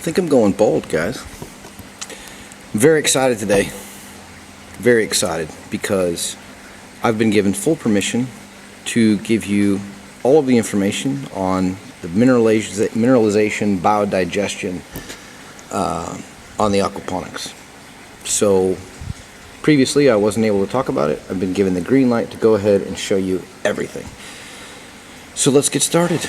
think I'm going bold, guys. I'm very excited today. Very excited because I've been given full permission to give you all of the information on the mineralization, biodigestion on the aquaponics. So previously I wasn't able to talk about it. I've been given the green light to go ahead and show you everything. So let's get started.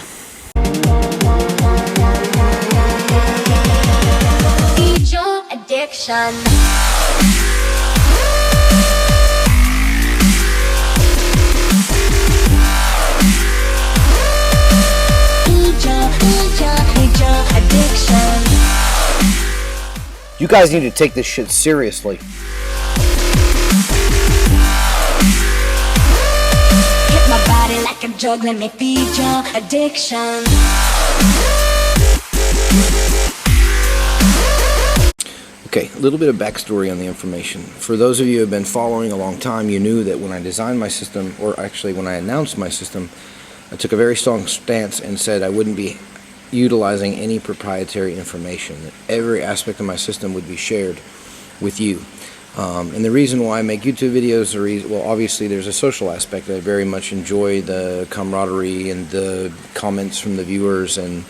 Bio-digestion. You guys need to take this shit seriously. Hit my body like a drug, let me feed your addiction. Okay, a little bit of backstory on the information. For those of you who have been following a long time, you knew that when I designed my system, or actually when I announced my system, I took a very strong stance and said I wouldn't be utilizing any proprietary information, that every aspect of my system would be shared with you. And the reason why I make YouTube videos, well, obviously there's a social aspect. I very much enjoy the camaraderie and the comments from the viewers and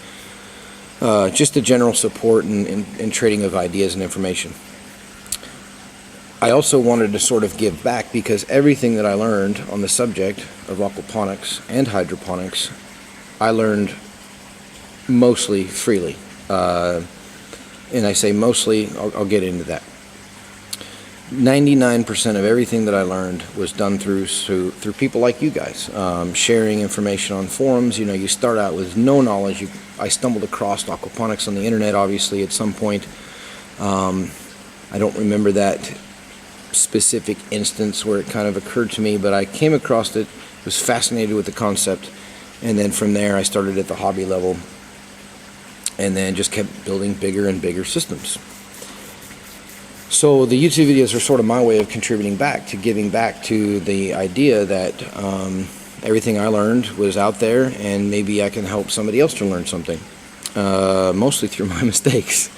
just the general support and trading of ideas and information. I also wanted to sort of give back because everything that I learned on the subject of aquaponics and hydroponics, I learned mostly freely. And I say mostly, I'll get into that. 99% of everything that I learned was done through people like you guys, sharing information on forums. You know, you start out with no knowledge. I stumbled across aquaponics on the internet, obviously, at some point. I don't remember that specific instance where it kind of occurred to me, but I came across it, was fascinated with the concept, and then from there I started at the hobby level and then just kept building bigger and bigger systems. So the YouTube videos are sort of my way of contributing back, to giving back to the idea that everything I learned was out there and maybe I can help somebody else to learn something, mostly through my mistakes.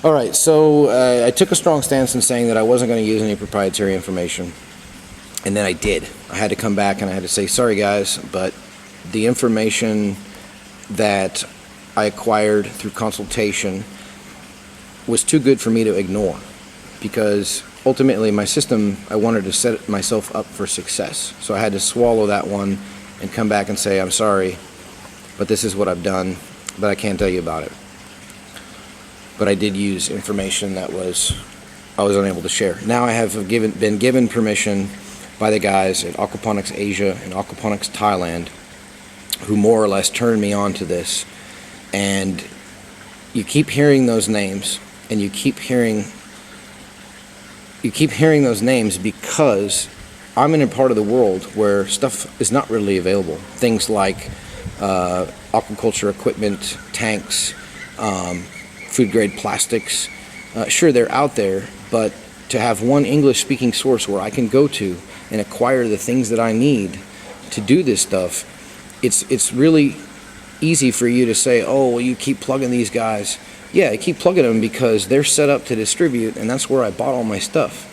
Alright, so I took a strong stance in saying that I wasn't going to use any proprietary information, and then I did. I had to come back and I had to say, sorry guys, but the information that I acquired through consultation was too good for me to ignore, because ultimately my system, I wanted to set myself up for success. So I had to swallow that one and come back and say, I'm sorry, but this is what I've done, but I can't tell you about it. But I did use information that I was unable to share. Now I have been given permission by the guys at Aquaponics Asia and Aquaponics Thailand, who more or less turned me on to this. And you keep hearing those names, and you keep hearing those names because I'm in a part of the world where stuff is not readily available. Things like aquaculture equipment, tanks, food grade plastics. Sure, they're out there, but to have one English speaking source where I can go to and acquire the things that I need to do this stuff, it's really easy for you to say, oh, well, you keep plugging these guys. Yeah, I keep plugging them because they're set up to distribute, and that's where I bought all my stuff.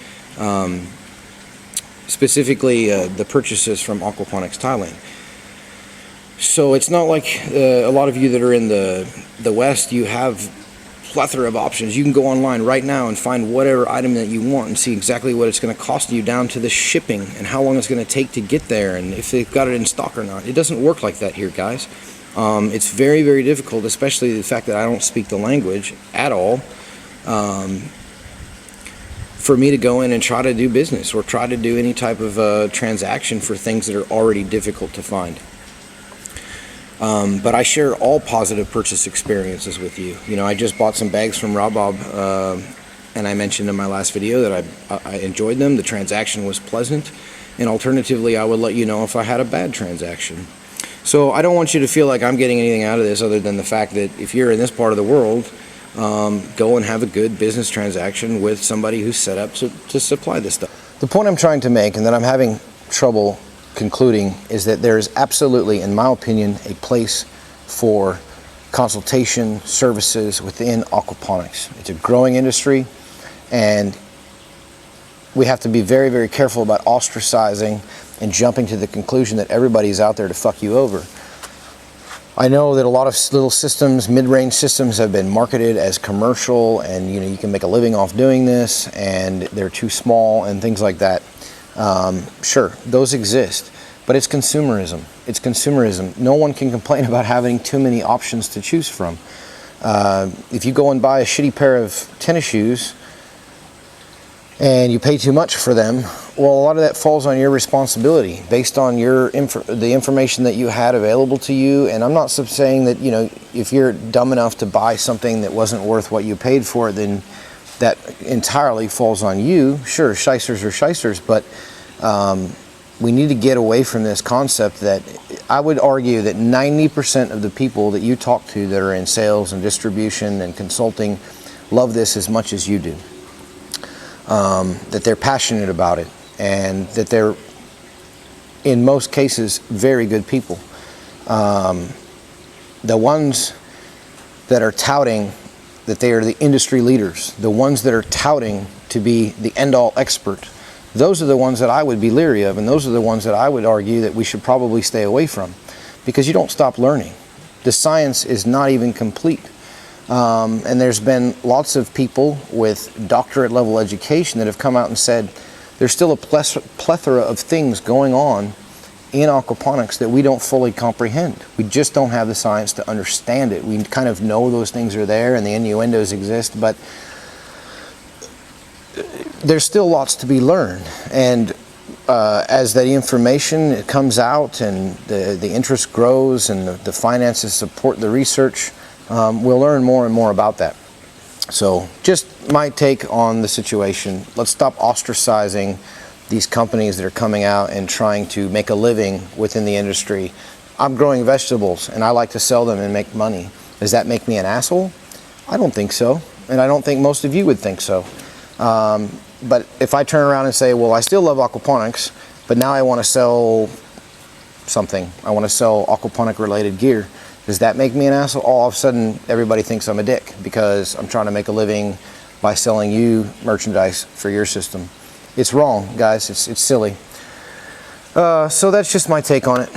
Specifically, the purchases from Aquaponics Thailand. So it's not like a lot of you that are in the West, you have plethora of options. You can go online right now and find whatever item that you want and see exactly what it's going to cost you, down to the shipping and how long it's going to take to get there and if they've got it in stock or not. It doesn't work like that here, guys. It's very, very difficult, especially the fact that I don't speak the language at all, for me to go in and try to do business or try to do any type of transaction for things that are already difficult to find. But I share all positive purchase experiences with you. You know, I just bought some bags from Bob, and I mentioned in my last video that I enjoyed them. The transaction was pleasant, and alternatively, I would let you know if I had a bad transaction. So I don't want you to feel like I'm getting anything out of this other than the fact that if you're in this part of the world, go and have a good business transaction with somebody who's set up to supply this stuff. The point I'm trying to make, and that I'm having trouble concluding, is that there is absolutely, in my opinion, a place for consultation services within aquaponics. It's a growing industry, and we have to be very, very careful about ostracizing and jumping to the conclusion that everybody's out there to fuck you over. I know that a lot of little systems, mid-range systems, have been marketed as commercial, and you can make a living off doing this, and they're too small and things like that. Sure, those exist, but it's consumerism. It's consumerism. No one can complain about having too many options to choose from. If you go and buy a shitty pair of tennis shoes and you pay too much for them, well, a lot of that falls on your responsibility based on the information that you had available to you. And I'm not saying that, if you're dumb enough to buy something that wasn't worth what you paid for it, then that entirely falls on you. Sure, shysters are shysters, but we need to get away from this concept that I would argue that 90% of the people that you talk to that are in sales and distribution and consulting love this as much as you do. That they're passionate about it, and that they're, in most cases, very good people. The ones that are touting that they are the industry leaders, the ones that are touting to be the end-all expert, those are the ones that I would be leery of, and those are the ones that I would argue that we should probably stay away from, because you don't stop learning. The science is not even complete. And there's been lots of people with doctorate level education that have come out and said there's still a plethora of things going on in aquaponics that we don't fully comprehend. We just don't have the science to understand it. We kind of know those things are there and the innuendos exist, but there's still lots to be learned. And as that information comes out and the interest grows and the finances support the research, we'll learn more and more about that. So just my take on the situation. Let's stop ostracizing these companies that are coming out and trying to make a living within the industry. I'm growing vegetables and I like to sell them and make money. Does that make me an asshole? I don't think so. And I don't think most of you would think so. But if I turn around and say, well, I still love aquaponics, but now I want to sell something. I want to sell aquaponic related gear. Does that make me an asshole? All of a sudden, everybody thinks I'm a dick because I'm trying to make a living by selling you merchandise for your system. It's wrong, guys. It's silly. So that's just my take on it.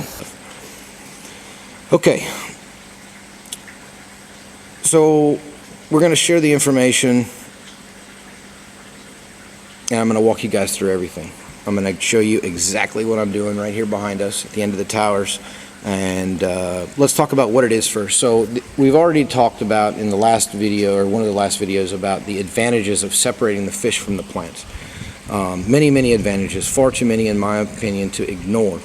Okay. So we're going to share the information, and I'm going to walk you guys through everything. I'm going to show you exactly what I'm doing right here behind us at the end of the towers. And let's talk about what it is first. So we've already talked about in the last video, or one of the last videos, about the advantages of separating the fish from the plants. Many advantages, far too many in my opinion to ignore.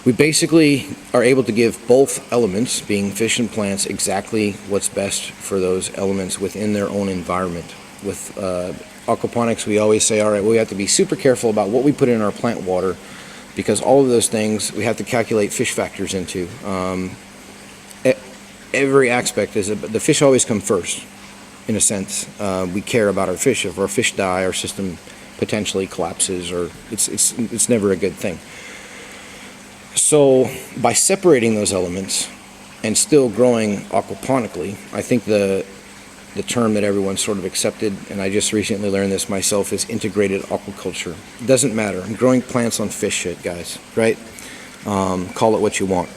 We basically are able to give both elements, being fish and plants, exactly what's best for those elements within their own environment. With aquaponics, we always say, all right, we have to be super careful about what we put in our plant water, because all of those things we have to calculate fish factors into. Every aspect is, the fish always come first, in a sense. We care about our fish. If our fish die, our system potentially collapses, or it's never a good thing. So by separating those elements and still growing aquaponically, I think the term that everyone sort of accepted, and I just recently learned this myself, is integrated aquaculture. It doesn't matter. I'm growing plants on fish shit, guys, right? Call it what you want.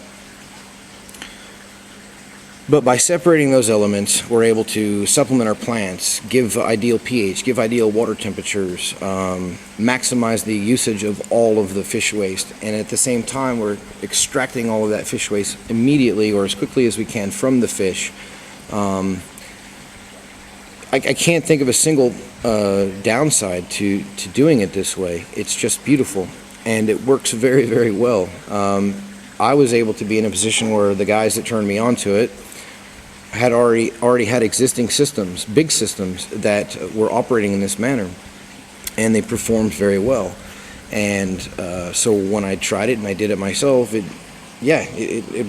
But by separating those elements, we're able to supplement our plants, give ideal pH, give ideal water temperatures, maximize the usage of all of the fish waste, and at the same time we're extracting all of that fish waste immediately or as quickly as we can from the fish. I can't think of a single downside to doing it this way. It's just beautiful, and it works very, very well. I was able to be in a position where the guys that turned me onto it had already had existing systems, big systems, that were operating in this manner, and they performed very well. And so when I tried it and I did it myself, it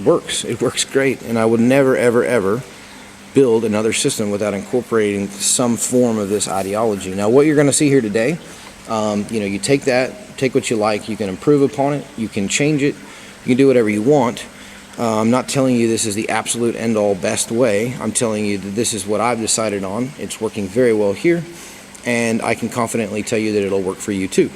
works. It works great, and I would never, ever build another system without incorporating some form of this ideology. Now, what you're going to see here today, you take what you like, you can improve upon it, you can change it, you can do whatever you want. I'm not telling you this is the absolute end-all best way. I'm telling you that this is what I've decided on. It's working very well here, and I can confidently tell you that it'll work for you too.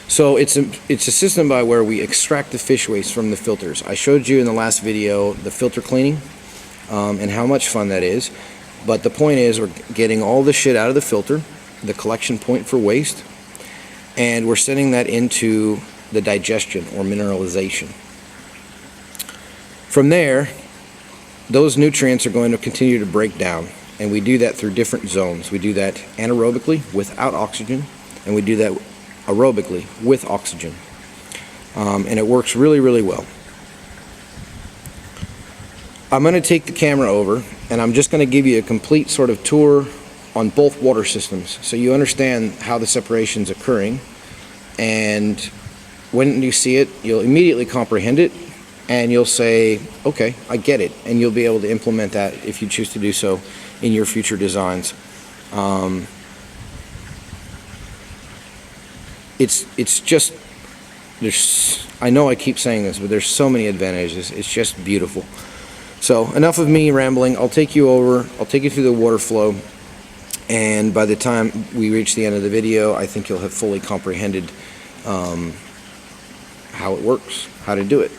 So it's a system by where we extract the fish waste from the filters. I showed you in the last video the filter cleaning and how much fun that is. But the point is, we're getting all the shit out of the filter, the collection point for waste, and we're sending that into the digestion or mineralization. From there, those nutrients are going to continue to break down, and we do that through different zones. We do that anaerobically without oxygen, and we do that aerobically with oxygen, and it works really, really well. I'm going to take the camera over, and I'm just going to give you a complete sort of tour on both water systems so you understand how the separation is occurring, and when you see it, you'll immediately comprehend it, and you'll say, okay, I get it, and you'll be able to implement that if you choose to do so in your future designs. It's just, I know I keep saying this, but there's so many advantages. It's just beautiful. So enough of me rambling. I'll take you through the water flow, and by the time we reach the end of the video, I think you'll have fully comprehended how it works, how to do it.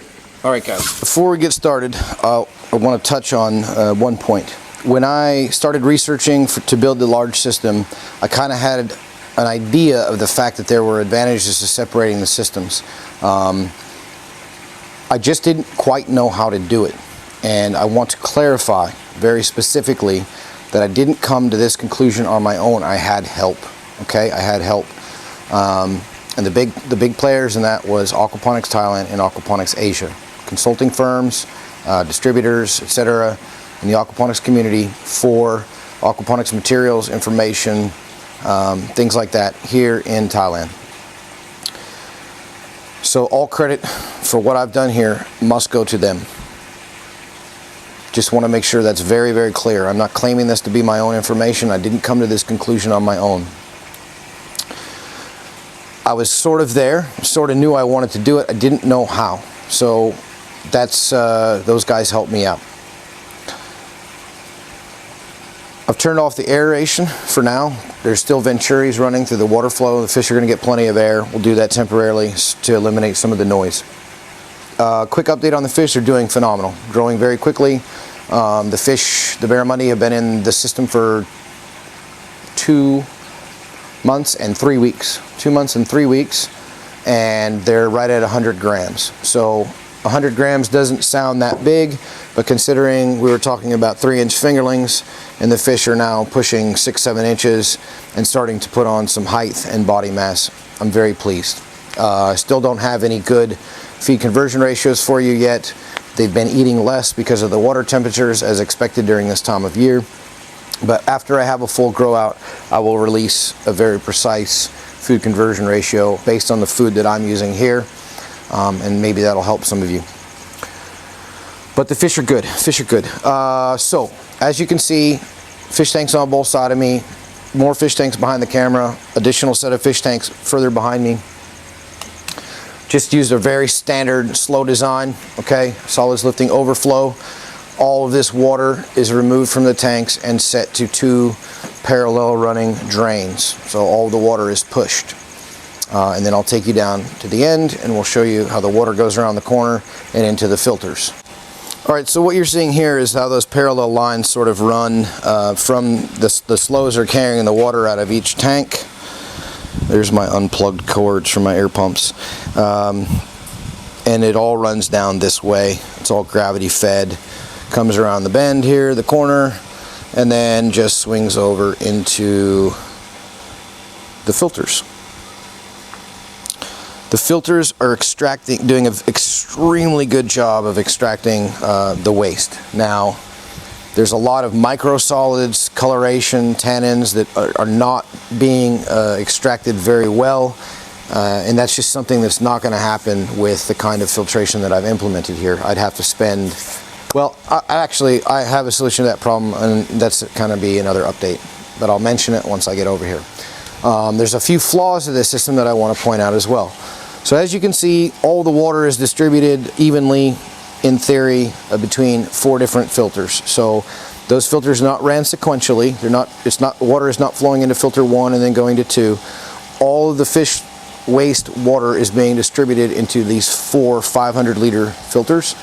Alright guys, before we get started, I want to touch on one point. When I started researching to build the large system, I kind of had an idea of the fact that there were advantages to separating the systems. I just didn't quite know how to do it, and I want to clarify very specifically that I didn't come to this conclusion on my own. I had help. Okay, I had help, and the big players in that was Aquaponics Thailand and Aquaponics Asia, consulting firms, distributors, etc. in the aquaponics community for aquaponics materials, information, things like that here in Thailand. So all credit for what I've done here must go to them. Just want to make sure that's very, very clear. I'm not claiming this to be my own information. I didn't come to this conclusion on my own. I was sort of there, sort of knew I wanted to do it. I didn't know how. So that's those guys helped me out. I've turned off the aeration for now. There's still venturis running through the water flow. The fish are going to get plenty of air. We'll do that temporarily to eliminate some of the noise. Quick update on the fish. They're doing phenomenal. Growing very quickly. The fish, the barramundi, have been in the system for 2 months and 3 weeks. 2 months and 3 weeks. And they're right at 100 grams. So 100 grams doesn't sound that big, but considering we were talking about 3-inch fingerlings, and the fish are now pushing 6-7 inches and starting to put on some height and body mass, I'm very pleased. I still don't have any good feed conversion ratios for you yet. They've been eating less because of the water temperatures as expected during this time of year. But after I have a full grow out, I will release a very precise food conversion ratio based on the food that I'm using here. And maybe that'll help some of you. But the fish are good. Fish are good. So, as you can see, fish tanks on both sides of me. More fish tanks behind the camera. Additional set of fish tanks further behind me. Just used a very standard slow design. Okay, solids lifting overflow. All of this water is removed from the tanks and set to 2 parallel running drains. So all the water is pushed. And then I'll take you down to the end and we'll show you how the water goes around the corner and into the filters. Alright, so what you're seeing here is how those parallel lines sort of run from the slows are carrying the water out of each tank. There's my unplugged cords from my air pumps. And it all runs down this way. It's all gravity fed. Comes around the bend here, the corner, and then just swings over into the filters. The filters are doing an extremely good job of extracting the waste. Now, there's a lot of microsolids, coloration, tannins that are not being extracted very well, and that's just something that's not going to happen with the kind of filtration that I've implemented here. I'd have to spend, well, I have a solution to that problem, and that's kind of be another update, but I'll mention it once I get over here. There's a few flaws to this system that I want to point out as well. So as you can see, all the water is distributed evenly, in theory, between 4 different filters. So those filters are not ran sequentially. Water is not flowing into filter 1 and then going to 2. All of the fish waste water is being distributed into these 4 500-liter filters.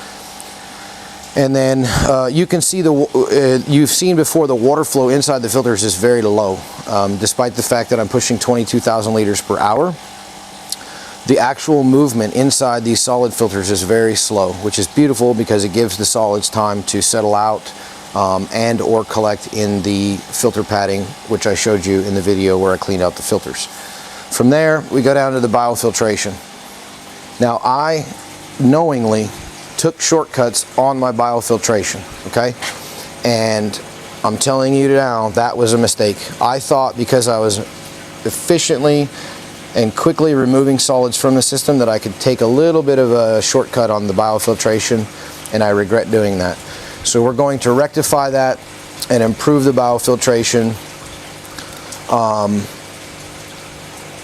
And then you can see you've seen before, the water flow inside the filters is very low, despite the fact that I'm pushing 22,000 liters per hour. The actual movement inside these solid filters is very slow, which is beautiful because it gives the solids time to settle out and or collect in the filter padding, which I showed you in the video where I cleaned out the filters. From there, we go down to the biofiltration. Now, I knowingly took shortcuts on my biofiltration, okay? And I'm telling you now, that was a mistake. I thought because I was efficiently and quickly removing solids from the system that I could take a little bit of a shortcut on the biofiltration, and I regret doing that. So we're going to rectify that and improve the biofiltration,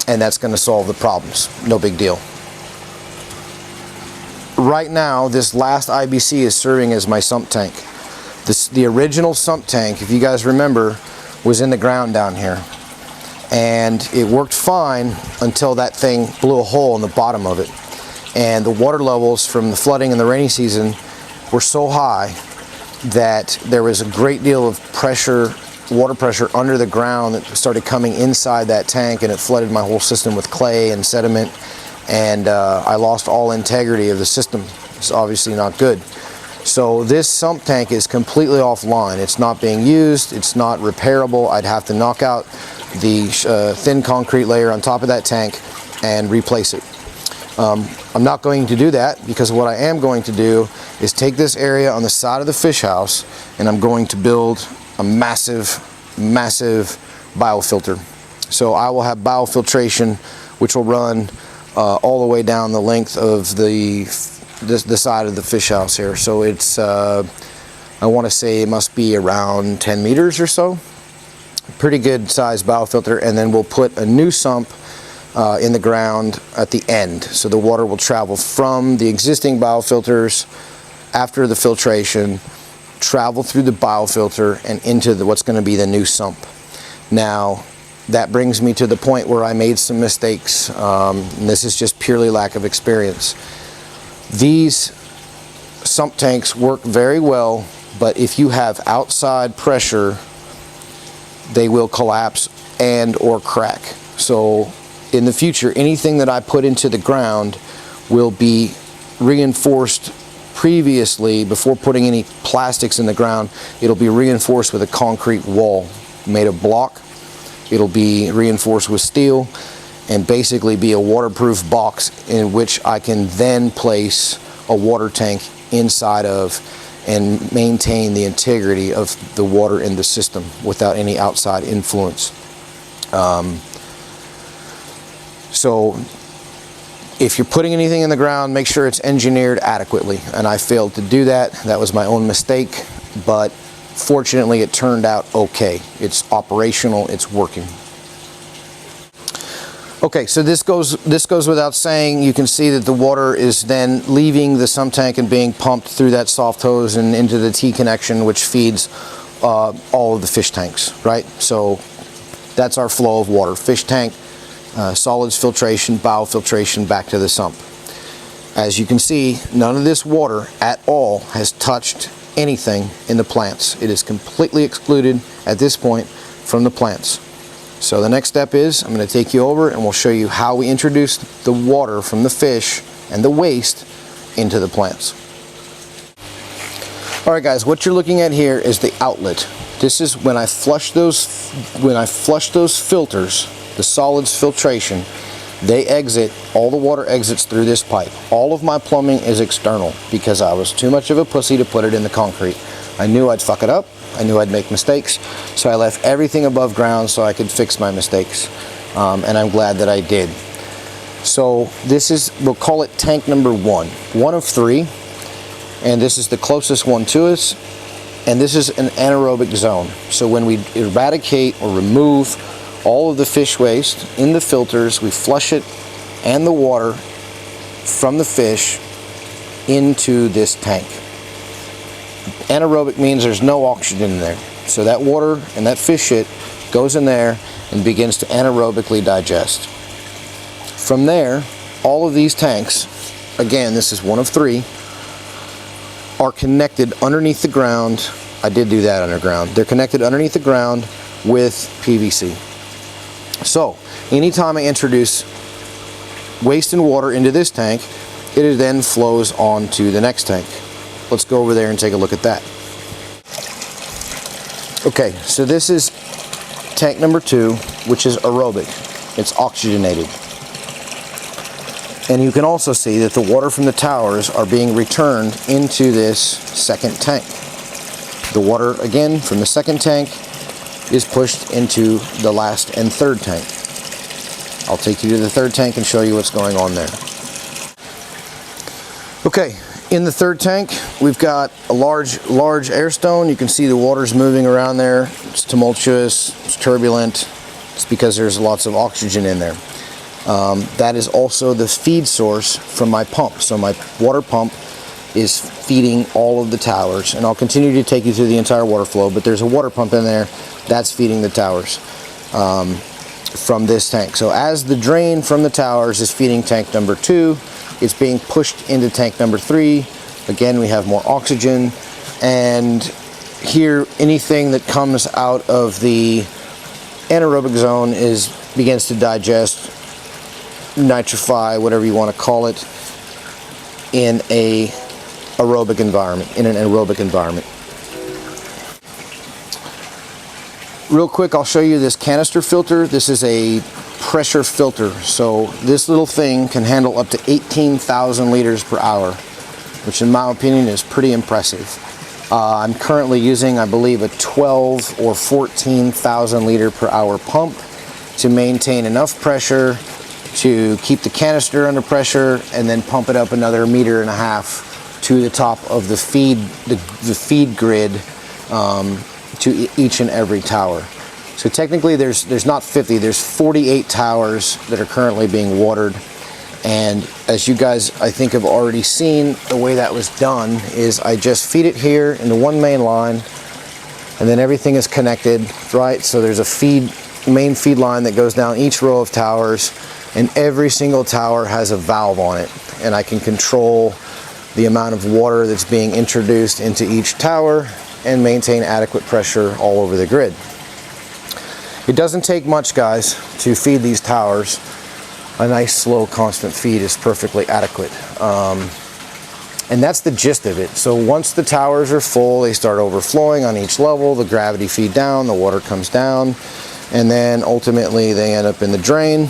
and that's going to solve the problems. No big deal. Right now, this last IBC is serving as my sump tank. The original sump tank, if you guys remember, was in the ground down here. And it worked fine until that thing blew a hole in the bottom of it. And the water levels from the flooding in the rainy season were so high that there was a great deal of pressure, water pressure under the ground that started coming inside that tank, and it flooded my whole system with clay and sediment. And I lost all integrity of the system. It's obviously not good. So this sump tank is completely offline. It's not being used. It's not repairable. I'd have to knock out the thin concrete layer on top of that tank and replace it. I'm not going to do that, because what I am going to do is take this area on the side of the fish house, and I'm going to build a massive biofilter. So I will have biofiltration, which will run all the way down the length of the side of the fish house here. So it's I want to say it must be around 10 meters or so. Pretty good sized biofilter. And then we'll put a new sump in the ground at the end, so the water will travel from the existing biofilters after the filtration, travel through the biofilter and into what's going to be the new sump. Now that brings me to the point where I made some mistakes, and this is just purely lack of experience. These sump tanks work very well, but if you have outside pressure, they will collapse and or crack. So in the future, anything that I put into the ground will be reinforced previously. Before putting any plastics in the ground, it'll be reinforced with a concrete wall made of block. It'll be reinforced with steel and basically be a waterproof box in which I can then place a water tank inside of and maintain the integrity of the water in the system without any outside influence. So if you're putting anything in the ground, make sure it's engineered adequately. And I failed to do that. That was my own mistake, but fortunately it turned out okay. It's operational, it's working. Okay, so this goes without saying. You can see that the water is then leaving the sump tank and being pumped through that soft hose and into the T connection, which feeds all of the fish tanks, right? So that's our flow of water. Fish tank, solids filtration, biofiltration, back to the sump. As you can see, none of this water at all has touched anything in the plants. It is completely excluded at this point from the plants. So the next step is I'm going to take you over and we'll show you how we introduce the water from the fish and the waste into the plants. Alright guys, what you're looking at here is the outlet. This is when I flush those filters, the solids filtration, they exit, all the water exits through this pipe. All of my plumbing is external because I was too much of a pussy to put it in the concrete. I knew I'd fuck it up, I knew I'd make mistakes, so I left everything above ground so I could fix my mistakes, and I'm glad that I did. So this is, we'll call it tank number 1 of 3, and this is the closest one to us, and this is an anaerobic zone. So when we eradicate or remove all of the fish waste in the filters, we flush it and the water from the fish into this tank. Anaerobic means there's no oxygen in there. So that water and that fish shit goes in there and begins to anaerobically digest. From there, all of these tanks, again, this is one of 3, are connected underneath the ground. I did do that underground. They're connected underneath the ground with PVC. So, anytime I introduce waste and water into this tank, it then flows on to the next tank. Let's go over there and take a look at that. Okay, so this is tank number 2, which is aerobic. It's oxygenated. And you can also see that the water from the towers are being returned into this second tank. The water, again, from the second tank is pushed into the last and third tank. I'll take you to the third tank and show you what's going on there. Okay, in the third tank, we've got a large air stone. You can see the water's moving around there. It's tumultuous, it's turbulent. It's because there's lots of oxygen in there. That is also the feed source from my pump. So my water pump is feeding all of the towers, and I'll continue to take you through the entire water flow, but there's a water pump in there that's feeding the towers from this tank. So as the drain from the towers is feeding tank number 2, it's being pushed into tank number 3. Again, we have more oxygen, and here anything that comes out of the anaerobic zone begins to digest, nitrify, whatever you want to call it, in an aerobic environment. Real quick, I'll show you this canister filter. This is a pressure filter. So this little thing can handle up to 18,000 liters per hour, which in my opinion is pretty impressive. I'm currently using, I believe, a 12 or 14,000 liter per hour pump to maintain enough pressure to keep the canister under pressure and then pump it up another 1.5 meters to the top of the feed grid to each and every tower. So technically there's not 50, there's 48 towers that are currently being watered. And as you guys, I think, have already seen, the way that was done is I just feed it here into one main line, and then everything is connected, right? So there's a main feed line that goes down each row of towers, and every single tower has a valve on it. And I can control the amount of water that's being introduced into each tower and maintain adequate pressure all over the grid. It doesn't take much, guys, to feed these towers. A nice, slow, constant feed is perfectly adequate. And that's the gist of it. So once the towers are full, they start overflowing on each level, the gravity feed down, the water comes down, and then ultimately they end up in the drain.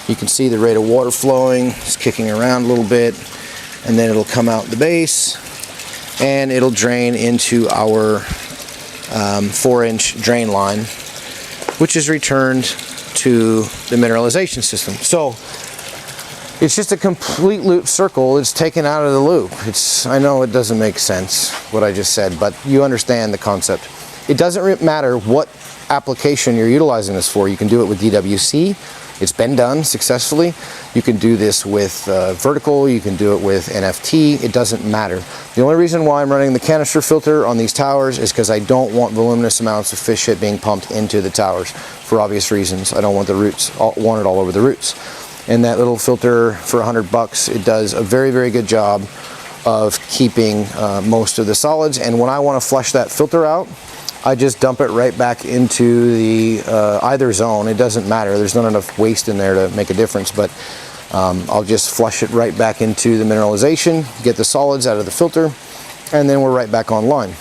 You can see the rate of water flowing. It's kicking around a little bit, and then it'll come out the base, and it'll drain into our 4-inch drain line, which is returned to the mineralization system. So it's just a complete loop circle. It's taken out of the loop. I know it doesn't make sense what I just said, but you understand the concept. It doesn't matter what application you're utilizing this for. You can do it with DWC. It's been done successfully. You can do this with vertical, you can do it with NFT, it doesn't matter. The only reason why I'm running the canister filter on these towers is because I don't want voluminous amounts of fish shit being pumped into the towers for obvious reasons. I don't want want it all over the roots. And that little filter for $100, it does a very, very good job of keeping most of the solids. And when I want to flush that filter out, I just dump it right back into the either zone. It doesn't matter. There's not enough waste in there to make a difference, but I'll just flush it right back into the mineralization, get the solids out of the filter, and then we're right back online.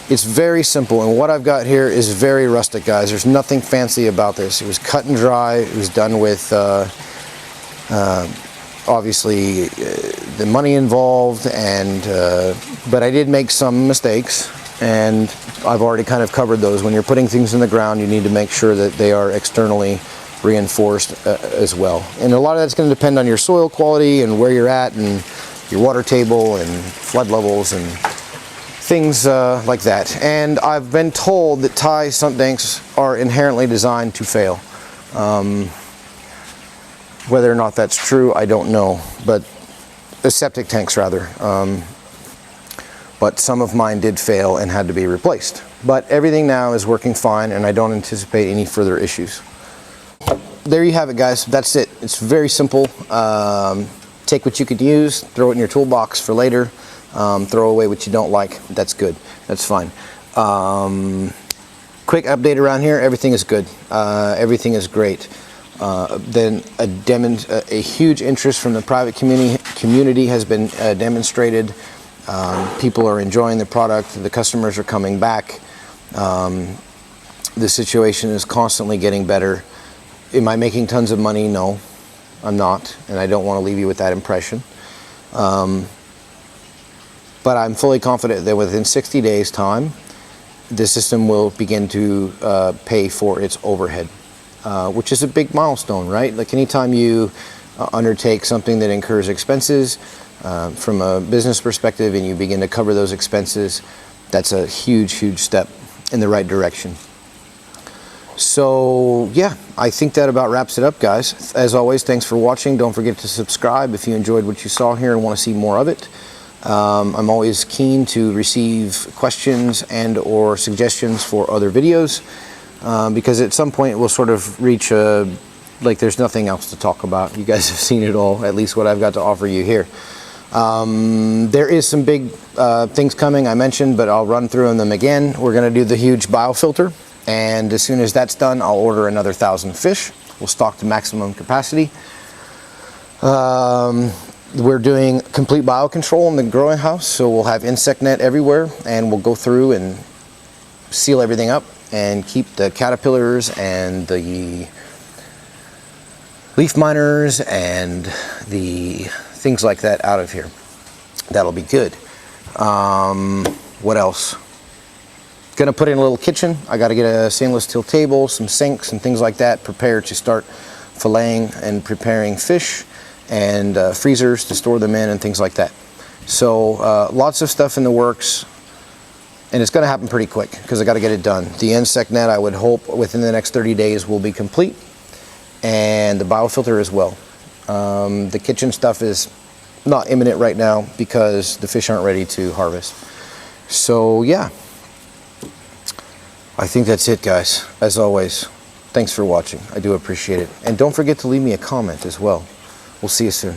It's very simple, and what I've got here is very rustic, guys. There's nothing fancy about this. It was cut and dry. It was done with obviously the money involved, and but I did make some mistakes, and I've already kind of covered those. When you're putting things in the ground, you need to make sure that they are externally reinforced as well. And a lot of that's going to depend on your soil quality and where you're at and your water table and flood levels and things like that. And I've been told that Thai sump tanks are inherently designed to fail. Whether or not that's true, I don't know, but the septic tanks rather. But some of mine did fail and had to be replaced. But everything now is working fine, and I don't anticipate any further issues. There you have it, guys. That's it. It's very simple. Take what you could use, throw it in your toolbox for later, throw away what you don't like. That's good. That's fine. Quick update around here. Everything is good. Everything is great. Then a huge interest from the private community has been demonstrated. People are enjoying the product. The customers are coming back. The situation is constantly getting better. Am I making tons of money? No, I'm not, and I don't want to leave you with that impression. But I'm fully confident that within 60 days' time, the system will begin to pay for its overhead, which is a big milestone, right? Like anytime you undertake something that incurs expenses from a business perspective and you begin to cover those expenses, that's a huge, huge step in the right direction. So yeah, I think that about wraps it up, guys. As always, thanks for watching. Don't forget to subscribe if you enjoyed what you saw here and want to see more of it. I'm always keen to receive questions and or suggestions for other videos, because at some point we'll sort of reach like there's nothing else to talk about. You guys have seen it all, at least what I've got to offer you here. There is some big things coming, I mentioned, but I'll run through them again. We're going to do the huge biofilter, and as soon as that's done, I'll order another 1,000 fish. We'll stock to maximum capacity. We're doing complete biocontrol in the growing house, so we'll have insect net everywhere, and we'll go through and seal everything up and keep the caterpillars and the leaf miners and the things like that out of here. That'll be good. What else? Gonna put in a little kitchen. I gotta get a stainless steel table, some sinks and things like that, prepared to start filleting and preparing fish, and freezers to store them in and things like that. So lots of stuff in the works, and it's gonna happen pretty quick because I gotta get it done. The insect net, I would hope within the next 30 days will be complete, and the biofilter as well. The kitchen stuff is not imminent right now because the fish aren't ready to harvest. So yeah, I think that's it, guys. As always, thanks for watching. I do appreciate it. And don't forget to leave me a comment as well. We'll see you soon.